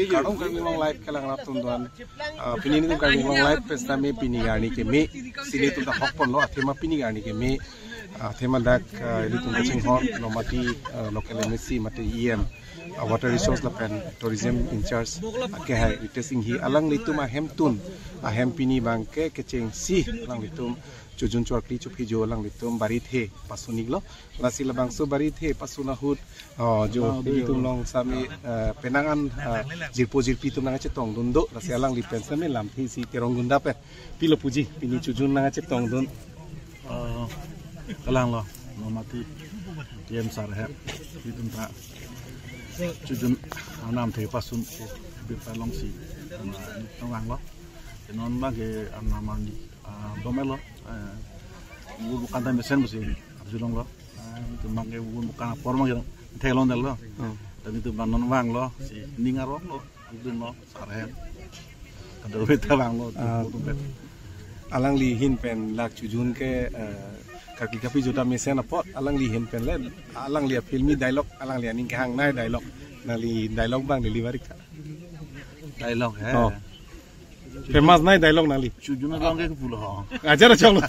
Kadang kami long live kelang rapun tuan. Pini ni tu kami long live pesta me pini gani ke me sini tu dah hopon lo. Tema pini gani ke me tema dak ini tu kucing hor lo mati local MSC mati EM water resource la pen tourism in charge ke hai witnessing hi alang litu ma hem tun hem pini bang ke kecing si alang litum Jujun cuakli cupi jo lang litum barit he pasunik lo nasi labang so barit he pasuna hut jo litum long sami penangan jirpo jirpi tum nang cetong dundo nasi alang lipen sami lam thi si terong gunda pe pilo puji pini jujun nang cetong dun kalang lo mati jem sar he litum ta jujun nam the pasun bi long si tong lo non bagi naman domelo bukan time mesin mesti julong lo itu mangke bukan forma gitu telon lo dan itu non wang lo si ningarong lo itu lo sarhen kada weta wang lo alang li hin pen lak jujun ke kaki kapi juta mesin apa alang li hin pen le alang li filmi dialog alang li aning hang nai dialog nali dialog bang delivery dialog he famous nai dialog nali jujun long ke pulo ha ajar chong lo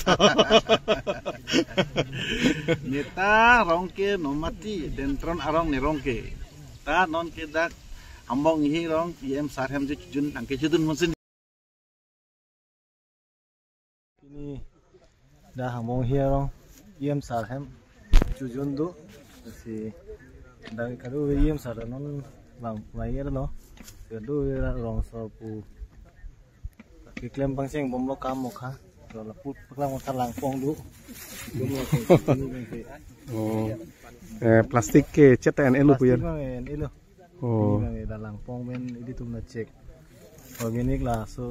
neta rongke nomati dentron arong ne rongke ta non ke dak ambong hi rong em sarhem je jujun angke judun mesin ini dah ambong hi rong em sarhem jujun do si dak kadu em sar non bang mai lo kadu rong so pu klaim pangseng bom lo kam mokha rồi là phút lang một lang phong đủ plastik ke cetan elu puyan elu da lang phong men ini tu na check organic lah so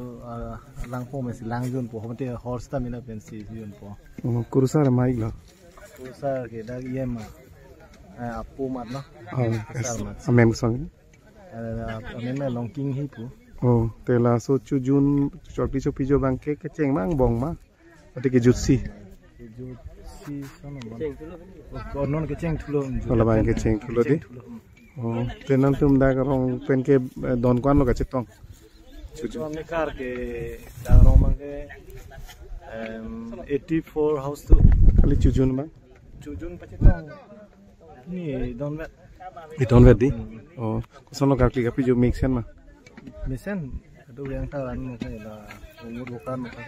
lang phong men si lang jun po homte horse ta mina pen si jun po kurusa ramai lo kurusa ke da yem apu mat no amem song amem long king hi pu tela so jujun chokli chopi jo bang ke keceng mang bong ma ati ke jutsi sono bang non keceng thulo ola bang keceng thulo di tenan tum da rong pen ke don kwan lo ka chetong jujun ne kar ke da rong mang ke 84 house tu kali jujun bang jujun pachetong ni don vet di kosono kakli kapi jo mixen ma mesin itu yang tahan mungkin lah umur bukan mungkin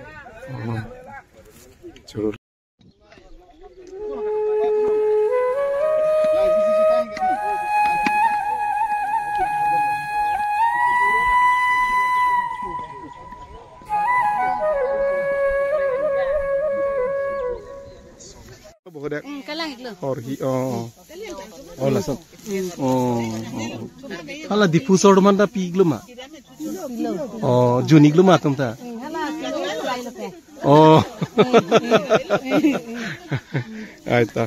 curut kalang itu orhi lasan hala diffuser man ta piglo ma junik lo ma tum ta aita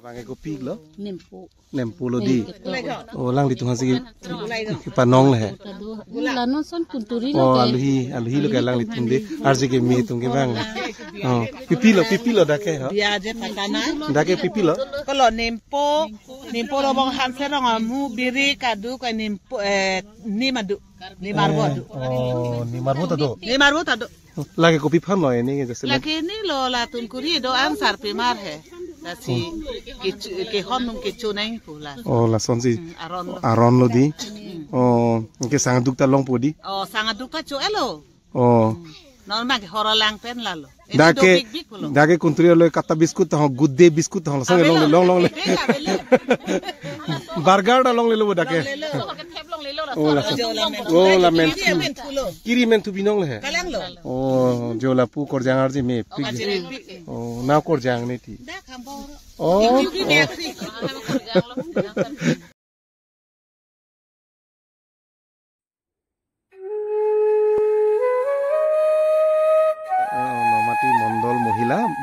bang ko piglo nempu lo di lang di tu hasi panong le lanon son kunturi alhi lo lang di tum di arji ke mi tum ke bang pipilo dake ha biaje patana dake pipilo kalau nempo lo bang hanse rong amu biri kadu ka nempo ni madu ni marbo tado lagi kopi pan lo ini jese lagi ni lo la tunkuri do ansar pemar he nasi ke honum ke chunai pula la sonsi aron lo di ke sangat dukta long podi sangat dukta cho elo normal ke horolang pen lalo dake kuntri lo kata biskut ha gudde biskut ha sange long le burger da long le lo dake la men kiri men tu binong le jo la pu kor jangar ji me na kor jang ne ti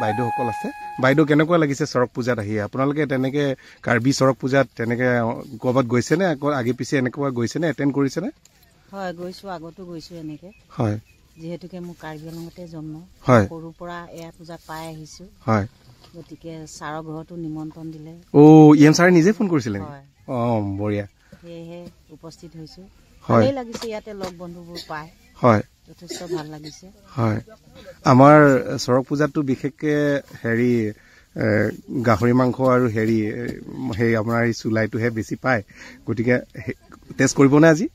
বাইদেউসকল আছে বাইদেউ কেনেকুৱা লাগিছে চৰক পূজাত আহি আপোনালোকে তেনেকে কাৰ্বি চৰক পূজাত তেনেকে ক'ৰবাত গৈছে নে আগে পিছে এনেকুৱা গৈছে নে এটেণ্ড কৰিছে নে হয় গৈছো আগতো গৈছো এনেকে হয় যেহেতুকে মোৰ কাৰ্বি আংলঙতে জন্ম হয় সৰুৰ পৰা এয়া পূজা পাই আহিছো হয় গতিকে ছাৰৰ ঘৰতো নিমন্ত্ৰণ দিলে ইএম ছাৰে নিজে ফোন কৰিছিলে বঢ়িয়া সেয়েহে উপস্থিত হৈছো হয় ভালেই লাগিছে ইয়াতে লগ বন্ধুবোৰ পাই হয় যথেষ্ট ভাল লাগিছে হয় আমাৰ চৰক পূজাটো বিশেষকে হেৰি গাহৰি মাংস আৰু হেৰি সেই আপোনাৰ এই চুলাইটোহে বেছি পায় গতিকে টেষ্ট কৰিব নে আজি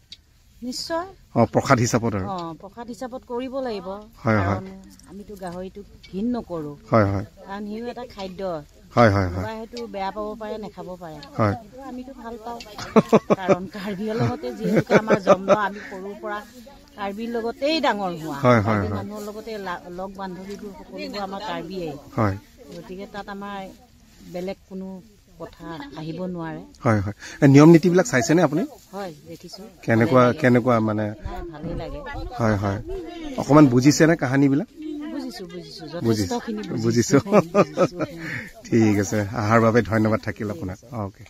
নিশ্চয় প্ৰসাদ হিচাপত আৰু প্ৰসাদ হিচাপত কৰিব লাগিব হয় হয় আমিতো গাহৰিটো ঘিণ নকৰো হয় হয় কাৰণ সিও এটা খাদ্য হয় হয় হয় সেইটো বেয়া পাব পাৰে নেখাব পাৰে হয় আমিতো ভাল পাওঁ কাৰণ কাৰ্বিৰ লগতে যিহেতু আমাৰ জন্ম আমি সৰুৰ পৰা কাৰ্বিৰ লগতেই ডাঙৰ হোৱা মানুহৰ লগতে লগ বান্ধৱীবোৰ সকলোবোৰ আমাৰ কাৰ্বিয়েই গতিকে তাত আমাৰ বেলেগ কোনো কথা আহিব নোৱাৰে হয় হয় নিয়ম নীতিবিলাক চাইছেনে আপুনি হয় দেখিছো কেনেকুৱা মানে ভালেই লাগে হয় হয় অকমান বুজিছেনে কাহানীবিলাক বুজিছো ঠিক আছে অহাৰ বাবে ধন্যবাদ থাকিল আপোনাক okay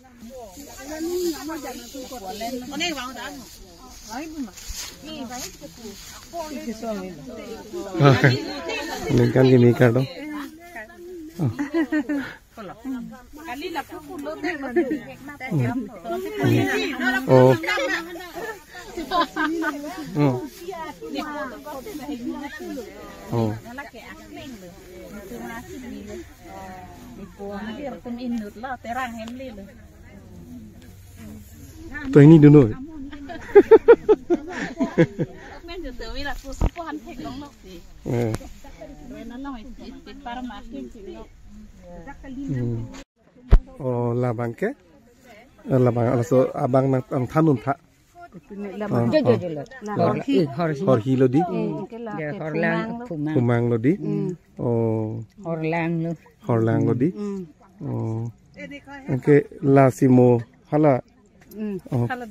tôi ini dulu labang ke labang also abang nang thanun tha horhi lodi kumang lodi horlang lodi oke lasimo hala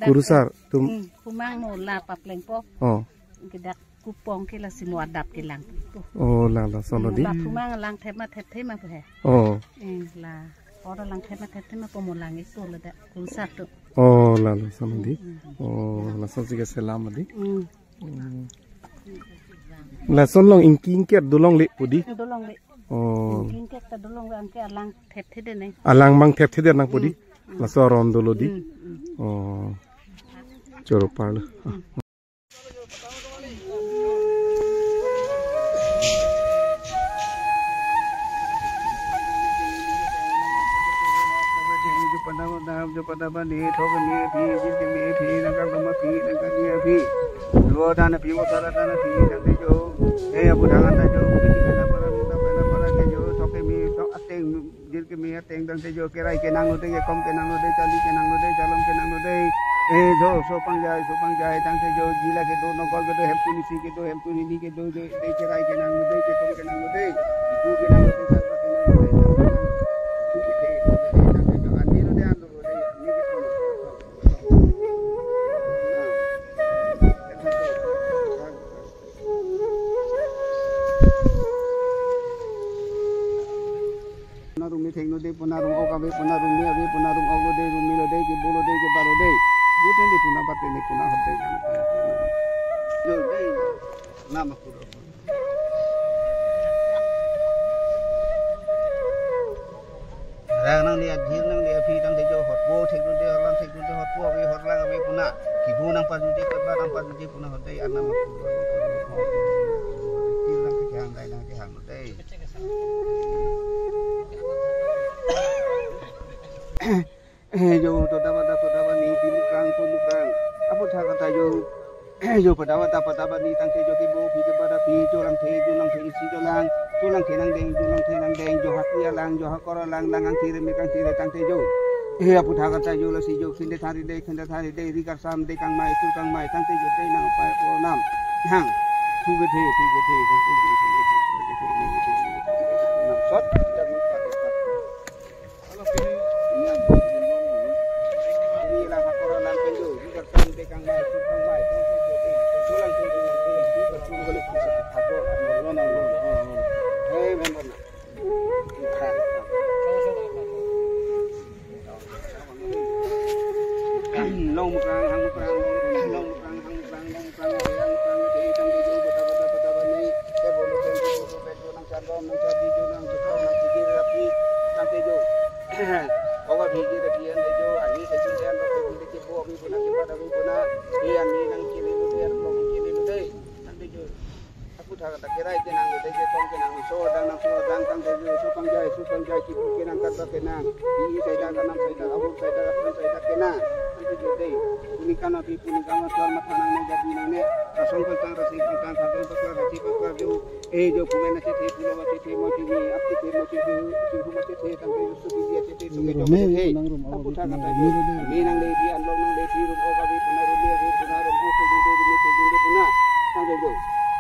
kurusar tum kumang no la paplengpo kedak kupong ke lasimo adap ke lang la sonodi la kumang lang thema thema phe la ora lang thema pomolang itu lada kurusar tu la sonodi la sosiga selam lodi la sonlong inking ke dolong le pudi dolong le inking ke ta dolong ang ke alang the de nei alang mang the de nang pudi la soron dolodi choro parlo जो पता बने ठोक में भी जिस में भी नगर दम भी नगर ये भी वो दान भी वो सारा दान भी नंदे जो ए अब ढांगा जो भी करना पड़ा के जो ठोके में तो अते जिल के में अते दंते जो केराई के नांगो दे कम के नांगो दे चाली के नांगो दे चालम के नांगो दे ए जो सोपंग जाए दंते जो जिला के दो नगर के दो हेमपुनी सी के दो हेमपुनी नी के दो दे केराई के नांगो दे के कम के नांगो दे दू के नांगो दे चालम के नांगो दे punarum okabe punarum ni abi punarum ogode rumilo de ke bolo de ke baro de goten di puna batte ni puna hodde kan jo dei nama puro rang nang dia dhir nang dia phi tang de jo hot bo thek de hot bo abi hot lang abi puna ki bu nang pa de ke ba nang pa de puna hodde anama puro tir nang ke hang dai nang ke hang de जो तो दावा नी बिमुक्रांग पोमुक्रांग अब था कथा जो पदावा नी तंगे जो के बो भी के बड़ा भी जो लंग थे इसी जो लंग नंग देंग जो हकिया लंग जो हकर लंग लंग तीरे में कंग तीरे तंगे जो हे अब था कथा जो लसी जो खिंदे थारी दे रिकर साम दे कंग माई तंगे जो दे नंग पाए को नाम हंग ठीक है तंगे जो सत long một rang hang một rang long một rang hang một rang long một rang thì trong cái chỗ bata này cái bộ lô cái chỗ nang chan bom nang chan di chỗ nang chỗ nang chỉ kia là phi nang cái chỗ có cái phi kia là phi anh cái chỗ anh ấy cái chỗ đen đó cái cái bộ mình buna cái bata mình buna thì anh ấy nang chỉ lên đây long chỉ lên đây nang cái chỗ aku dah kata kira itu nang itu je tong ke nang so dan tang ke so tong jai ki ke nang kata ke nang ini saya dah nang saya dah abu saya dah ke nang itu je dei ini kan api ini kan soal makanan ni jadi nang ne rasong tang rasi tang satu pakar rasi pakar jo jo pumen nasi the pulo mati the mati ni apti the mati ki mati the tang ke so dia the so ke jo aku dah kata ni nang le di anlong nang le di rum o ka bi punaru dia di punaru ho ke junde puna tang ke jo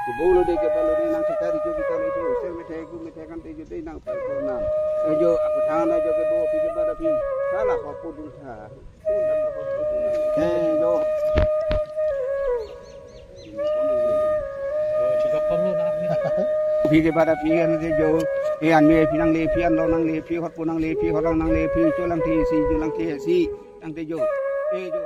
di bolo de ke balo ni nang sekali jo kita le jo sel me kan te jo de nang pa ko nam jo aku thang na jo ke bo pi ke ba da pi salah ko pu dun tha pun dam ko jo pi ke ba da pi an de jo an me pi nang le pi an lo nang le pi hot pu nang le pi hot nang le pi jo lang thi si nang te jo jo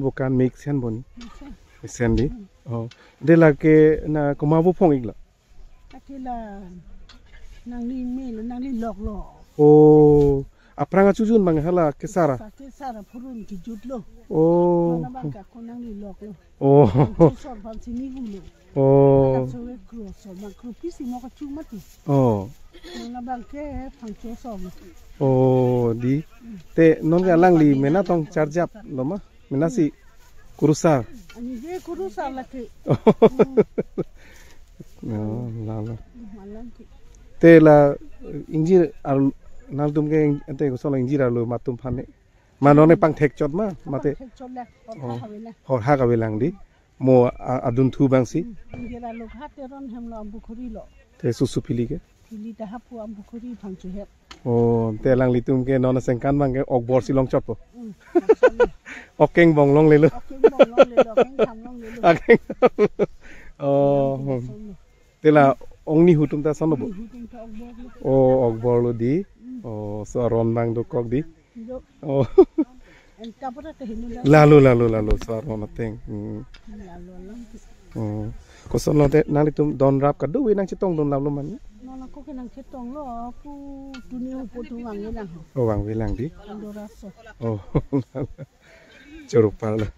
bukan make sen bon sen di oh de la ke na ko ma bo phong ik la akila nang li mi nang li lok lo oh apranga chujun bang hala ke sara purun ki jutlo oh na bang ka ko nang li lok lo oh so pam sini gulo oh so we kro so ma kro pisi mo ka chumati oh na bang ke phang cho so oh di te non ga lang li mena tong charge up lo ma mena si kurusar ani je kurusar la ke no la te la injir al nal tum ke ante ko solo injir al matum phane manone pang thek chot ma mate hor ha ka belang di mo adun thu bang si injira lo hate ron hem lo ambukhuri lo te susu pili ke pili ta hapu ambukhuri phang chu het oh te lang li tum ke non sengkan bang ke ok bor silong chot po okeng bong long le lo okeng tham long le lo oh te la ong ni hutum ta sono bo oh ok bor lo di oh so ron bang do kok di oh lalu so ron teng oh ko sono te nang li tum don rap ka do we nang chitong don lam lo man nang ko ke nang chitong lo pu dunia pu tu wang nang oh wang we lang di andora so oh Jorok pala.